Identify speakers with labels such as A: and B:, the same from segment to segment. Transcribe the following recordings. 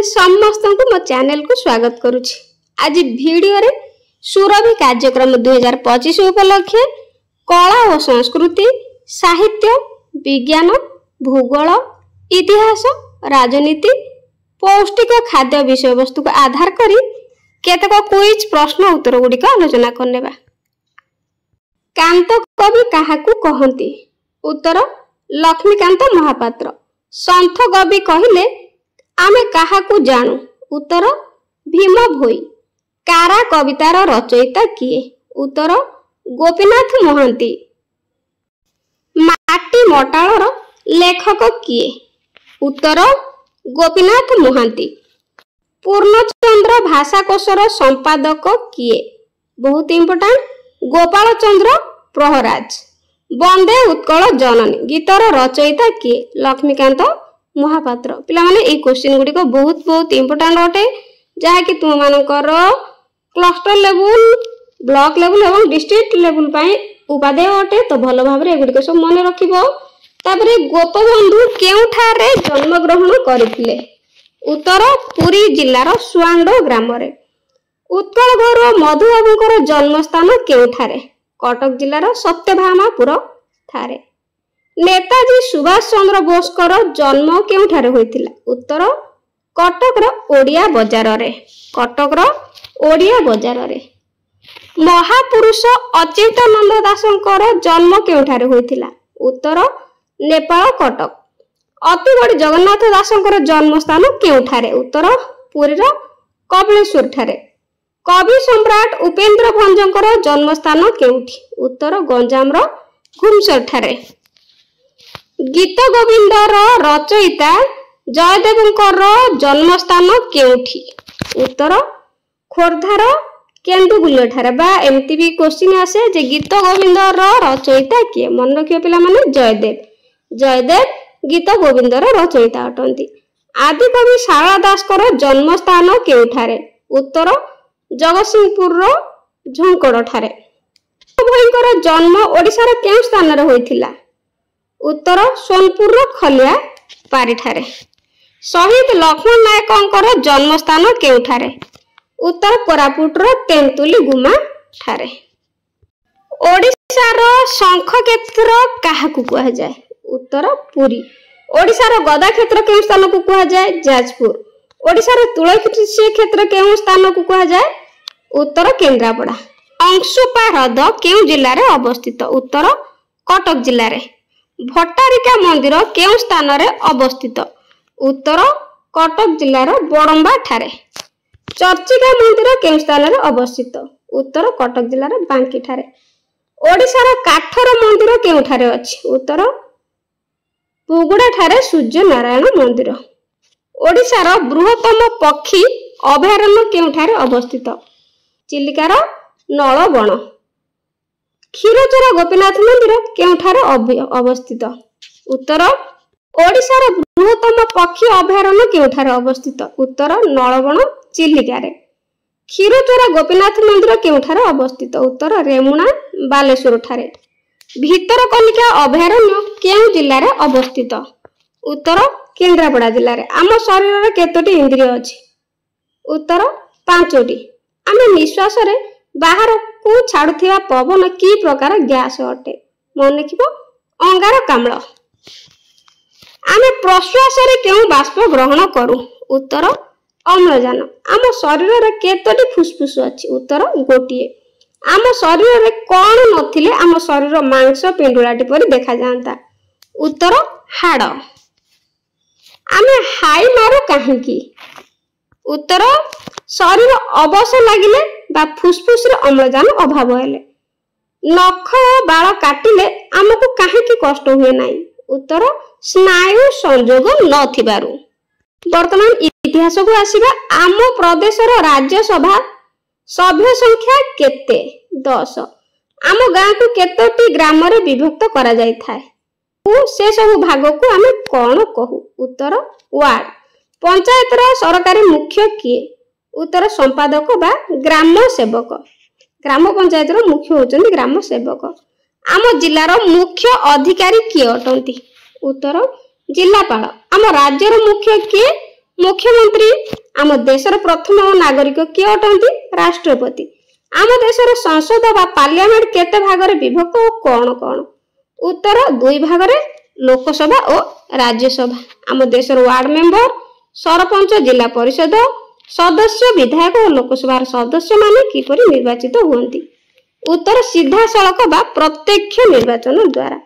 A: समस्त को मो चैनल को स्वागत करुछि। आज वीडियो रे सुरभि कार्यक्रम 2025 उपलक्षे कला और संस्कृति, साहित्य, विज्ञान, भूगोल, इतिहास, राजनीति, पौष्टिक खाद्य विषय वस्तु को आधार करी केतक क्विज प्रश्न उत्तर गुड़िक आलोचना करनेबा। कांत कवि काहाकू कहंती? उत्तर लक्ष्मीकांत महापात्र। संथ कवि कहिले आमे काहाकू जानू? उत्तर भीम भोई। कारा कवितार रचयिता किए? उत्तर गोपीनाथ महांती। माटी मटाळर लेखक किए? उत्तर गोपीनाथ महांती। पूर्णचंद्र भाषाकोशर संपादक किए? बहुत इंपोर्टेंट, गोपाल चंद्र प्रहराज। वंदे उत्कल जननी गीतर रचयिता किए? लक्ष्मीकांत महापात्र। पिला माने ए क्वेश्चन गुडी को बहुत इंपोर्टेंट अटे, जहा कि तुम मानकर क्लस्टर लेवल, ब्लॉक लेवल एवं डिस्ट्रिक्ट लेवल पई उपादेय अटे। तो भलो भाबरे ए गुडी को सब मन रखिबो। तापरे गोपबंधु केउठारे जन्म ग्रहण करथिले? उत्तर पुरी जिल्लार सुआंडो ग्राम रे। उत्कल गौरव मधुबाबुଙ୍କର जन्म स्थान केउठारे? कटक जिल्लार सत्यभामापुर ठारे। नेताजी सुभाष चंद्र बोसकर जन्म केउठारे होइतिला? उत्तर कटक रो ओडिया बाजार रे। कटक रो ओडिया बाजार रे। महापुरुष अच्युतानंद दासଙ୍କର जन्म केउठारे होइतिला? उत्तर नेपाल कटक। अतिबड़ी जगन्नाथ दासଙ୍କର जन्म स्थान केउठारे? उत्तर पुरी रो कपिलेश्वर ठारे। कवि सम्राट उपेन्द्र भंजଙ୍କର जन्म स्थान केउठी? उत्तर गंजाम रो घुमसर ठारे। गीत गोविंदर रचयिता जयदेवଙ୍କର जन्म स्थान केउठी? उत्तर खोर्धार केन्दुबुलिया ठारे। बा एमती भी क्वेश्चन आसे जे गीत गोविंदर रचयिता किए? मन रखियो पिला माने जयदेव। जयदेव गीत गोविंदर रचयिता अटंती। आदिकवि शारदा दासकर जन्म स्थान केउठारे? उत्तर जगतसिंहपुर रो झंकड़ ठारे। भोईଙ୍କର जन्म ओडिसा रो केउ स्थान रे होइथिला? उत्तर सोनपुर रो खलिया पारी ठारे। शहीद लक्ष्मण नायकଙ୍କର जन्म स्थान केउठारे? उत्तर कोरापुट रो तेंतुली गुमा ठारे। ओडिसा रो शंख क्षेत्र काहाकू कहा जाय? उत्तर पुरी। ओडिसा रो गदा क्षेत्र केउ स्थान को कहा जाय? जाजपुर। ओडिसा रो तुलसी क्षेत्र केउ स्थान को कहा जाय? उत्तर केन्द्रापड़ा। अंशुपा हृद केउ जिल्ला रे अवस्थित? उत्तर कटक जिल्ला रे। भट्टारिका मंदिर केउ स्थान रे अवस्थित? उत्तर कटक जिल्ला रो बड़ंबा ठारे। चर्चिका मंदिर केउ स्थान रे अवस्थित? उत्तर कटक जिल्ला रे बांकी ठारे। ओडिसा रो काठर मंदिर केउ ठारे अछि? उत्तर पुगुड़ा ठारे सूर्य नारायण मंदिर। ओडिसा रो बृहत्तम पक्षी अभयारण्य केउ ठारे अवस्थित? चिलिकार नलबण। क्षीरचोरा गोपीनाथ मंदिर केउठारे अवस्थित? उत्तर ओडिसा रो बृहत्तम पक्षी अभयारण्य केउठारे अवस्थित? उत्तर नलबण चिलिकारे। क्षीरचोरा गोपीनाथ मंदिर केउठारे अवस्थित? उत्तर रेमुणा बालेश्वर ठारे। भितरकनिका अभयारण्य केउ जिल्ला रे अवस्थित? उत्तर केन्द्रापड़ा जिल्ला रे। आम शरीर रे केतोटी इंद्रिय अछि? उत्तर 5टी। आमे निश्वास रे बाहर को छाड़ुथिबा पवन की प्रकार गैस अटे? मन रखिबो अंगारकाम्ल। आमे प्रश्वास रे केउ बाष्प ग्रहण करू? उत्तर अम्लजान। आम शरीर रे केतोटी फुसफुस अछि? उत्तर गोटिए। आम शरीर रे कोन नथिले आम शरीर मांस पिंडुलाटी परि देखा जांता? उत्तर हाड़। आमे हाई मारू काहेकि? उत्तर शरीर अवश लागिले बा फुसफुस रे अम्लजान अभाव हेले। नख बाल काटिले आमको काहेकि कष्ट हुए नाही? उत्तर स्नायु संयोग नथिबारु। वर्तमान इतिहास को आसीबा। आम प्रदेश रो राज्यसभा सभ्य संख्या केते? 10। आम गां को केतोटी ग्राम रे विभक्त करा जाय थाए? से सब भाग को आमे कोन कहू? उत्तर वार्ड। पंचायत रो सरकारी मुख्य किए? उत्तर संपादक बा ग्राम सेवक। ग्राम पंचायत रो मुख्य होचंदी ग्राम सेवक। आम जिल्लार मुख्य अधिकारी किए अटंती? उत्तर जिल्लापाल। आम राज्यर मुख्य किए? मुख्यमंत्री आम देशर प्रथम नागरिक किए अटंती राष्ट्रपति। आम देशर संसद बा पार्लियामेंट केते भागरे विभक्त और कौन कौन? उत्तर 2 भागरे लोकसभा और राज्यसभा। आम देशर वार्ड मेंबर, सरपंच, जिला परिषद सदस्य, विधायक और लोकसभा सदस्य माने किपरि निर्वाचित हुअंती? उत्तर सीधा सड़क बा प्रत्यक्ष निर्वाचन द्वारा।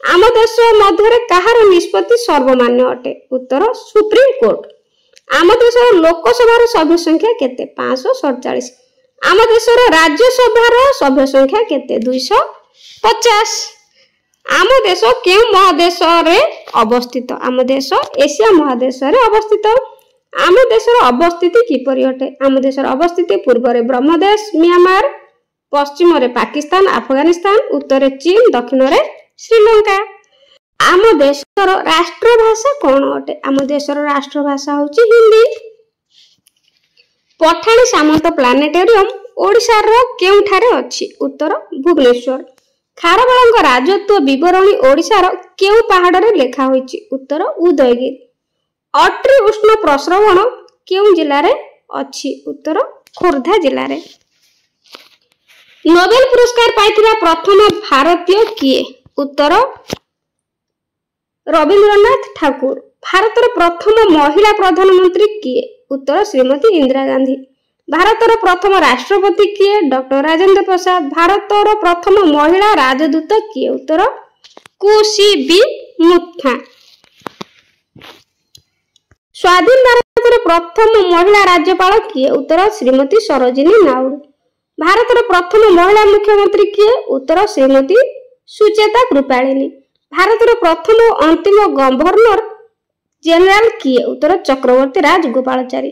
A: आम देश मध्य कहार निष्पत्ति सर्वमान्य अटे? उत्तर सुप्रीम कोर्ट। आम देशर लोकसभा सभ्य संख्या केते? 547। आम देशर राज्यसभा सभ्य संख्या केते? 250। आम देश केउ महादेश रे अवस्थित? आम देश एशिया महादेश रे अवस्थित। आम देशर अवस्थिति किपरि अटे? आम देशर अवस्थिति पूर्व रे ब्रह्मदेश म्यांमार, पश्चिम रे पाकिस्तान अफगानिस्तान, उत्तर रे चीन, दक्षिण रे श्रीलंका। आम देशर राष्ट्रभाषा कौन अटे? आम देशर राष्ट्रभाषा होची हिंदी। पठाणी सामंत प्लानेटेरियम ओडिशा रो केउठारे अछि? उत्तर भुवनेश्वर। खारबेलଙ୍କ राजत्व विवरणी ओडिशा रो केउ पहाड़ रे लेखा होईची? उत्तर उदयगिरी। अट्री उष्ण प्रस्रवण केउ जिल्ला रे अछि? उत्तर खोर्धा जिल्ला रे। नोबेल पुरस्कार पाइथिला प्रथम भारतीय किए? उत्तर रविंद्रनाथ ठाकुर। भारतर प्रथम महिला प्रधानमंत्री किए? उत्तर श्रीमती इंदिरा गांधी। भारतर प्रथम राष्ट्रपति किए? डॉक्टर राजेंद्र प्रसाद। भारतर प्रथम महिला राजदूत किए? उत्तर कुशीबी मुथा। स्वाधीन भारतर प्रथम महिला राज्यपाल किए? उत्तर श्रीमती सरोजिनी नायडू। भारतर प्रथम महिला मुख्यमंत्री किए? उत्तर श्रीमती सुचेता कृपालिनी। भारतर प्रथम अंतिम गवर्नर जनरल किए? उत्तर चक्रवर्ती राजगोपालाचारी।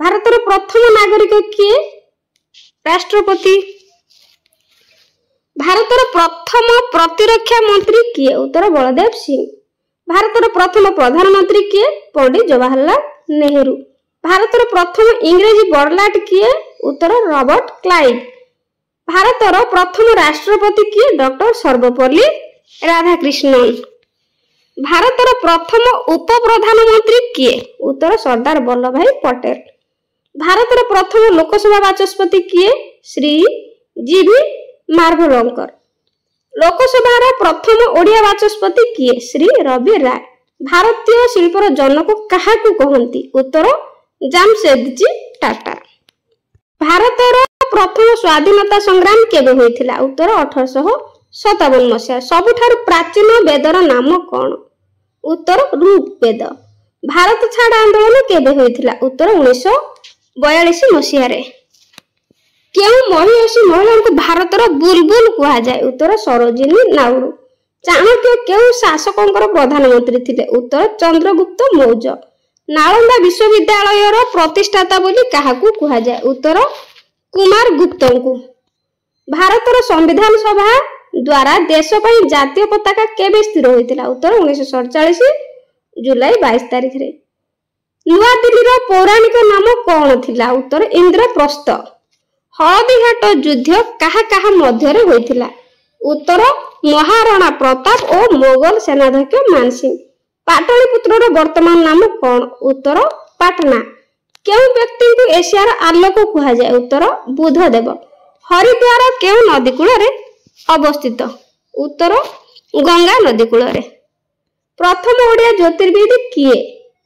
A: भारतर प्रथम नागरिक किए? राष्ट्रपति। भारतर प्रथम प्रतिरक्षा मंत्री किए? उत्तर बलदेव सिंह। भारतर प्रथम प्रधानमंत्री किए? पंडित जवाहरलाल नेहरू। भारतर प्रथम इंग्रेजी बड़लाट किए? उत्तर रॉबर्ट क्लाइव। भारतर प्रथम राष्ट्रपति किए? डॉक्टर सर्वपल्ली राधाकृष्णन। भारतर प्रथम उप प्रधानमंत्री किए? उत्तर सरदार वल्लभ भाई पटेल। भारतर प्रथम लोकसभा बाचस्पति किए? श्री जीवी मार्भलंकर। लोकसभा प्रथम ओडिया बाचस्पति किए? श्री रवि राय। भारतीय शिल्पर जनक काहाकू कहंती? उत्तर जामशेदजी टाटा। भारतर प्रथम स्वाधीनता संग्राम केबे होइथिला? उत्तर 1857 मसीहा। सबुठारु प्राचीन वेदर नाम कौन? उत्तर ऋग्वेद। भारत छाड़ आंदोलन केबे होइथिला? उत्तर 1942 मसीहा रे। केउ महिषी महिला को भारतर बुलबुल कहा जाए? उत्तर सरोजिनी नायडू। चाणक्य केउ शासकंकर प्रधानमंत्री थिले? उत्तर चंद्रगुप्त मौर्य। नालंदा विश्वविद्यालय रो प्रतिष्ठाता बोली काहाकू कहा जाए? उत्तर कुमार गुप्तंकु। भारतर संविधान सभा द्वारा देश पई जातीय पताका केबे स्थिर होइतिला? उत्तर 1947 जुलाई 22 तारिख रे। नुआ दिल्ली रो पौराणिक नाम कौन थिला? उत्तर इंद्रप्रस्थ। हळदीघाट युद्ध काहा काहा मध्य रे होइतिला? उत्तर महाराणा प्रताप और मोगल सेनाध्यक्ष मानसिंह। पाटलिपुत्र रो वर्तमान नाम कौन? उत्तर पाटना। केउ व्यक्ति को एशियार आलोक कहा जाए? उत्तर बुधदेव। हरिद्वार केउ नदी कूल रे अवस्थित? उत्तर गंगा नदी कूल रे। प्रथम ओडिया ज्योतिर्विद किए?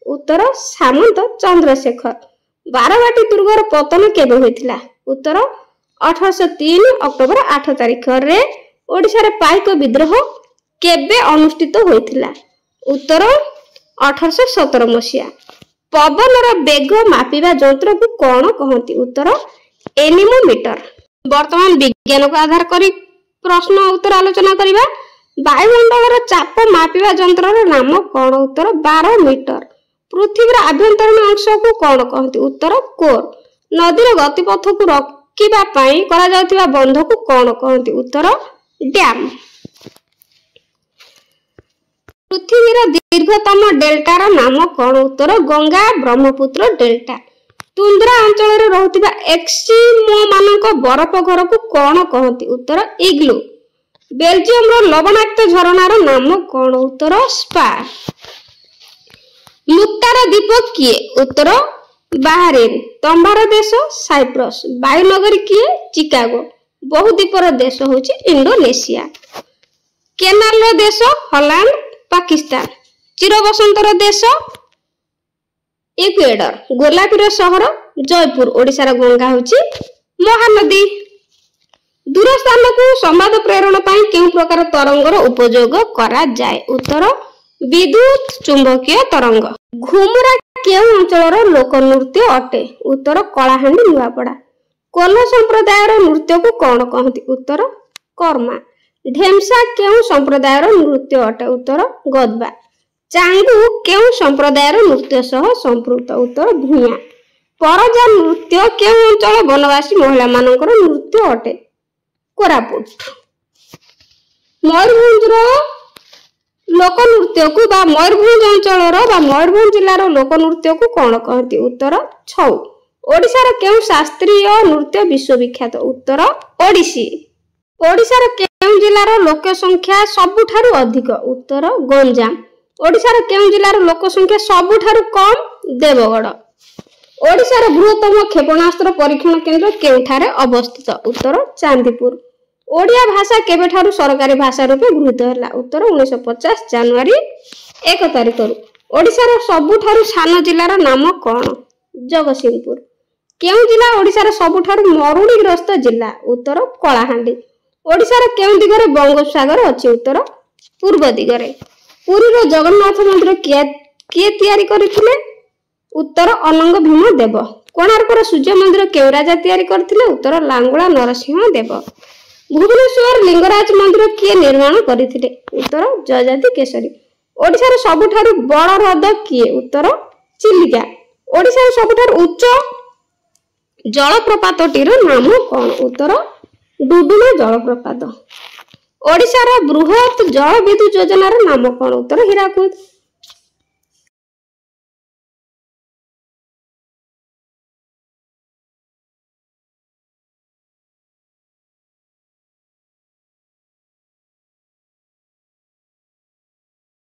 A: उत्तर सामंत चंद्रशेखर। बारवाटी दुर्गर पतन केबे होइतिला? उत्तर 1803 अक्टोबर 8 तारिख रे। ओडिशा रे पाइक विद्रोह केबे अनुष्ठित होइतिला? उत्तर 1817 मसीहा। पवनर बेग मापिबा यंत्र को कौन कहती? उत्तर एनीमोमीटर। वर्तमान विज्ञान को आधार करी प्रश्न उत्तर आलोचना करिबा। वायुमंडल चाप मापिबा यंत्र नाम कौन? उत्तर 12 मीटर। पृथ्वी आभ्यंतरीण अंश को कौन कहती? उत्तर कोर। नदी गतिपथ को रखिबा पई करा जाउतिबा बंध को कौन कहती? उत्तर डैम। पृथ्वीर दीर्घतम डेल्टार नाम कौन? उत्तर गंगा ब्रह्मपुत्र डेल्टा। तुंद्रा अंचल रे रहउतिबा एक्सिमो मानक बरफ घर को कौन कहती? उत्तर इग्लू। बेल्जियम रो लवणाक्त झरणार नाम कौन? उत्तर स्पा। ମୁକ୍ତାର ଦ୍ୱୀପ କିଏ? ଉତ୍ତର ବାହାରିନ୍। ତମ୍ବାର ଦେଶ ସାଇପ୍ରସ୍। ବାୟୁନଗରୀ କିଏ? ଚିକାଗୋ। ବହୁଦ୍ୱୀପର ଦେଶ ହଉଛି ଇଣ୍ଡୋନେସିଆ। କେନାଲର ଦେଶ ହଲାଣ୍ଡ ପାକିସ୍ତାନ। ଚିରବସନ୍ତର ଦେଶ ଇକ୍ୱେଡର। ଗୋଲାପୀର ସହର ଜୟପୁର। ଓଡ଼ିଶାର ଗଙ୍ଗା ହଉଛି ମହାନଦୀ। ଦୂର ସ୍ଥାନକୁ ସମ୍ବାଦ ପ୍ରେରଣ ପାଇଁ କେଉଁ ପ୍ରକାର ତରଙ୍ଗର ଉପଯୋଗ କରାଯାଏ? ଉତ୍ତର ବିଦ୍ୟୁତ ଚୁମ୍ବକୀୟ ତରଙ୍ଗ। ଘୁମୁରା କେଉଁ ଅଞ୍ଚଳର ଲୋକନୃତ୍ୟ ଅଟେ? ଉତ୍ତର କଳାହାଣ୍ଡି ନୂଆପଡ଼ା। କୋଲ ସମ୍ପ୍ରଦାୟର ନୃତ୍ୟକୁ କଣ କହନ୍ତି? ଉତ୍ତର କର୍ମା। ଢେମ୍ସା କେଉଁ ସମ୍ପ୍ରଦାୟର ନୃତ୍ୟ ଅଟେ? ଉତ୍ତର ଗଦବା। ଚାଙ୍ଗୁ କେଉଁ ସମ୍ପ୍ରଦାୟର ନୃତ୍ୟ ସହ ସମ୍ପୃକ୍ତ? ଉତ୍ତର ଭୂୟାଁ। ପରଜା ନୃତ୍ୟ କେଉଁ ଅଞ୍ଚଳ ବନବାସୀ ମହିଳାମାନଙ୍କର ନୃତ୍ୟ ଅଟେ? କୋରାପୁଟ। ମୟୂରଭଞ୍ଜର ଲୋକନୃତ୍ୟକୁ ବା ମୟୂରଭଞ୍ଜ ଅଞ୍ଚଳର ବା ମୟୂରଭଞ୍ଜ ଜିଲ୍ଲାର ଲୋକନୃତ୍ୟକୁ କଣ କହନ୍ତି? ଉତ୍ତର ଛଉ। ଓଡ଼ିଶାର କେଉଁ ଶାସ୍ତ୍ରୀୟ ନୃତ୍ୟ ବିଶ୍ୱବିଖ୍ୟାତ? ଉତ୍ତର ଓଡ଼ିଶୀ। ଓଡ଼ିଶାର କେଉଁ ଜିଲ୍ଲାର ଲୋକ ସଂଖ୍ୟା ସବୁଠାରୁ ଅଧିକ? ଉତ୍ତର ଗଞ୍ଜାମ। ଓଡ଼ିଶାର କେଉଁ ଜିଲ୍ଲାର ଲୋକ ସଂଖ୍ୟା ସବୁଠାରୁ କମ୍? ଦେବଗଡ଼। ଓଡ଼ିଶାର ବୃହତ୍ତମ କ୍ଷେପଣାସ୍ତ୍ର ପରୀକ୍ଷଣ କେନ୍ଦ୍ର କେଉଁଠାରେ ଅବସ୍ଥିତ? ଉତ୍ତର ଚାନ୍ଦିପୁର। ଓଡ଼ିଆ ଭାଷା କେବେଠାରୁ ସରକାରୀ ଭାଷା ରୂପେ ଗୃହୀତ ହେଲା? ଉତ୍ତର 1950 ଜାନୁଆରୀ 1 ତାରିଖରୁ। ଓଡ଼ିଶାର ସବୁଠାରୁ ସାନ ଜିଲ୍ଲାର ନାମ କଣ? ଜଗତସିଂହପୁର। କେଉଁ ଜିଲ୍ଲା ଓଡ଼ିଶାର ସବୁଠାରୁ ମରୁଡ଼ିଗ୍ରସ୍ତ ଜିଲ୍ଲା? ଉତ୍ତର କଳାହାଣ୍ଡି। ଓଡ଼ିଶାର କେଉଁ ଦିଗରେ ବଙ୍ଗୋପସାଗର ଅଛି? ଉତ୍ତର ପୂର୍ବ ଦିଗରେ। ପୁରୀର ଜଗନ୍ନାଥ ମନ୍ଦିର କିଏ ତିଆରି କରିଥିଲେ? ଉତ୍ତର ଅନଙ୍ଗ ଭୀମ ଦେବ। କୋଣାର୍କର ସୂର୍ଯ୍ୟ ମନ୍ଦିର କେଉଁ ରାଜା ତିଆରି କରିଥିଲେ? ଉତ୍ତର ଲାଙ୍ଗୁଳା ନରସିଂହ ଦେବ। ଭୁବନେଶ୍ୱର ଲିଙ୍ଗରାଜ ମନ୍ଦିର କିଏ ନିର୍ମାଣ କରିଥିଲେ? ଉତ୍ତର ଜୟଜାତି କେଶରୀ। ଓଡ଼ିଶାର ସବୁଠାରୁ ବଡ଼ ହ୍ରଦ କିଏ? ଉତ୍ତର ଚିଲିକା। ଓଡ଼ିଶାର ସବୁଠାରୁ ଉଚ୍ଚ ଜଳପ୍ରପାତଟିର ନାମ କଣ? ଉତ୍ତର ଡୁଡୁମା ଜଳପ୍ରପାତ। ଓଡ଼ିଶାର ବୃହତ ଜଳ ବିଦ୍ୟୁତ ଯୋଜନାର ନାମ କଣ? ଉତ୍ତର ହୀରାକୁଦ।